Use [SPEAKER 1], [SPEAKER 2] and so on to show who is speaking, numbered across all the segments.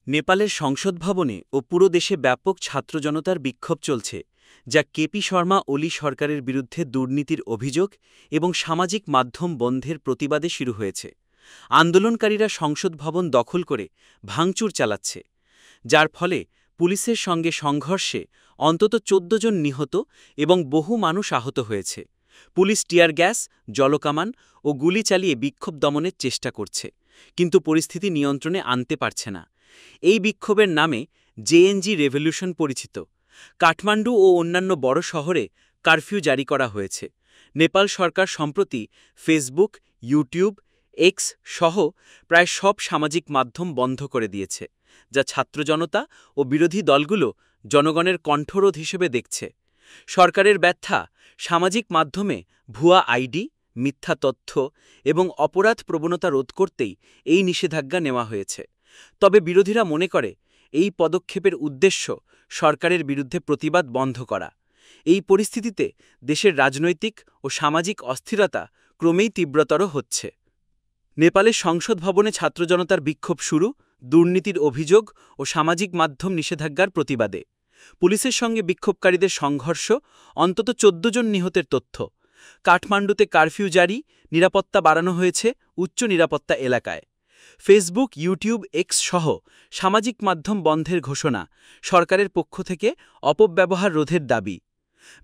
[SPEAKER 1] নেপালের সংসদ ভবনে ও পুরো দেশে ব্যাপক ছাত্র জনতার বিক্ষোভ চলছে, যা কেপি শর্মা ওলি সরকারের বিরুদ্ধে দুর্নীতির অভিযোগ এবং সামাজিক মাধ্যম বন্ধের প্রতিবাদে শুরু হয়েছে। আন্দোলনকারীরা সংসদ ভবন দখল করে ভাঙচুর চালাচ্ছে, যার ফলে পুলিশের সঙ্গে সংঘর্ষে অন্তত ১৪ জন নিহত এবং বহু মানুষ আহত হয়েছে। পুলিশ টিয়ার গ্যাস, জলকামান ও গুলি চালিয়ে বিক্ষোভ দমনের চেষ্টা করছে, কিন্তু পরিস্থিতি নিয়ন্ত্রণে আনতে পারছে না। এই বিক্ষোভের নামে জেএনজি রেভলিউশন পরিচিত। কাঠমান্ডু ও অন্যান্য বড় শহরে কারফিউ জারি করা হয়েছে। নেপাল সরকার সম্প্রতি ফেসবুক, ইউটিউব, এক্স সহ প্রায় সব সামাজিক মাধ্যম বন্ধ করে দিয়েছে, যা ছাত্র জনতা ও বিরোধী দলগুলো জনগণের কণ্ঠরোধ হিসেবে দেখছে। সরকারের ব্যর্থা সামাজিক মাধ্যমে ভুয়া আইডি, মিথ্যা তথ্য এবং অপরাধ প্রবণতা রোধ করতেই এই নিষেধাজ্ঞা নেওয়া হয়েছে। তবে বিরোধীরা মনে করে এই পদক্ষেপের উদ্দেশ্য সরকারের বিরুদ্ধে প্রতিবাদ বন্ধ করা। এই পরিস্থিতিতে দেশের রাজনৈতিক ও সামাজিক অস্থিরতা ক্রমেই তীব্রতর হচ্ছে। নেপালের সংসদ ভবনে ছাত্র জনতার বিক্ষোভ শুরু দুর্নীতির অভিযোগ ও সামাজিক মাধ্যম নিষেধাজ্ঞার প্রতিবাদে। পুলিশের সঙ্গে বিক্ষোভকারীদের সংঘর্ষ, অন্তত ১৪ জন নিহতের তথ্য। কাঠমান্ডুতে কারফিউ জারি, নিরাপত্তা বাড়ানো হয়েছে উচ্চ নিরাপত্তা এলাকায়। ফেসবুক, ইউটিউব, এক্স সহ সামাজিক মাধ্যম বন্ধের ঘোষণা, সরকারের পক্ষ থেকে অপব্যবহার রোধের দাবি।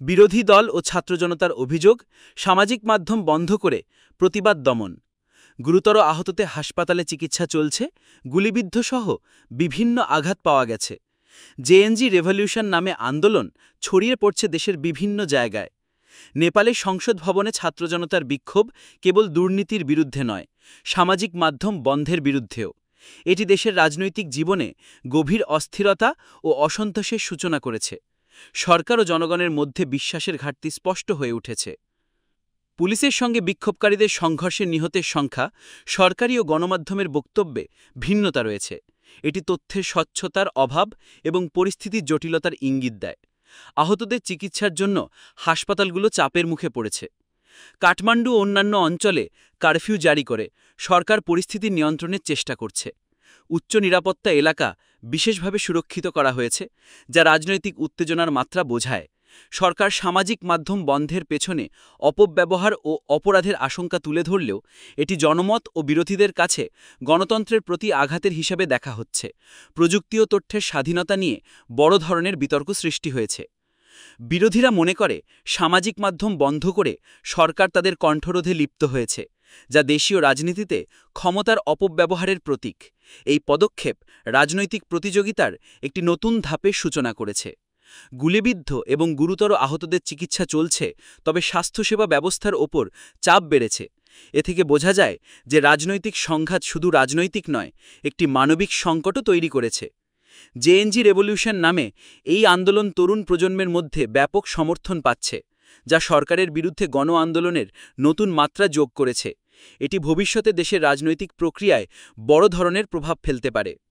[SPEAKER 1] বিরোধী দল ও ছাত্র জনতার অভিযোগ, সামাজিক মাধ্যম বন্ধ করে প্রতিবাদ দমন। গুরুতর আহততে হাসপাতালে চিকিৎসা চলছে, গুলিবিদ্ধসহ বিভিন্ন আঘাত পাওয়া গেছে। জেএনজি রেভলিউশন নামে আন্দোলন ছড়িয়ে পড়ছে দেশের বিভিন্ন জায়গায়। নেপালের সংসদ ভবনে ছাত্র জনতার বিক্ষোভ কেবল দুর্নীতির বিরুদ্ধে নয়, সামাজিক মাধ্যম বন্ধের বিরুদ্ধেও। এটি দেশের রাজনৈতিক জীবনে গভীর অস্থিরতা ও অসন্তোষের সূচনা করেছে। সরকার ও জনগণের মধ্যে বিশ্বাসের ঘাটতি স্পষ্ট হয়ে উঠেছে। পুলিশের সঙ্গে বিক্ষোভকারীদের সংঘর্ষে নিহতের সংখ্যা সরকারি ও গণমাধ্যমের বক্তব্যে ভিন্নতা রয়েছে। এটি তথ্যের স্বচ্ছতার অভাব এবং পরিস্থিতির জটিলতার ইঙ্গিত দেয়। আহতদের চিকিৎসার জন্য হাসপাতালগুলো চাপের মুখে পড়েছে। কাঠমান্ডু ও অন্যান্য অঞ্চলে কারফিউ জারি করে সরকার পরিস্থিতি নিয়ন্ত্রণের চেষ্টা করছে। উচ্চ নিরাপত্তা এলাকা বিশেষভাবে সুরক্ষিত করা হয়েছে, যা রাজনৈতিক উত্তেজনার মাত্রা বোঝায়। সরকার সামাজিক মাধ্যম বন্ধের পেছনে অপব্যবহার ও অপরাধের আশঙ্কা তুলে ধরলেও এটি জনমত ও বিরোধীদের কাছে গণতন্ত্রের প্রতি আঘাতের হিসাবে দেখা হচ্ছে। প্রযুক্তি ও তথ্যের স্বাধীনতা নিয়ে বড় ধরনের বিতর্ক সৃষ্টি হয়েছে। বিরোধীরা মনে করে সামাজিক মাধ্যম বন্ধ করে সরকার তাদের কণ্ঠরোধে লিপ্ত হয়েছে, যা দেশীয় রাজনীতিতে ক্ষমতার অপব্যবহারের প্রতীক। এই পদক্ষেপ রাজনৈতিক প্রতিযোগিতার একটি নতুন ধাপের সূচনা করেছে। গুলিবিদ্ধ এবং গুরুতর আহতদের চিকিৎসা চলছে, তবে স্বাস্থ্যসেবা ব্যবস্থার ওপর চাপ বেড়েছে। এ থেকে বোঝা যায় যে রাজনৈতিক সংঘাত শুধু রাজনৈতিক নয়, একটি মানবিক সংকটও তৈরি করেছে। জেএনজি রেভলিউশন নামে এই আন্দোলন তরুণ প্রজন্মের মধ্যে ব্যাপক সমর্থন পাচ্ছে, যা সরকারের বিরুদ্ধে গণ আন্দোলনের নতুন মাত্রা যোগ করেছে। এটি ভবিষ্যতে দেশের রাজনৈতিক প্রক্রিয়ায় বড় ধরনের প্রভাব ফেলতে পারে।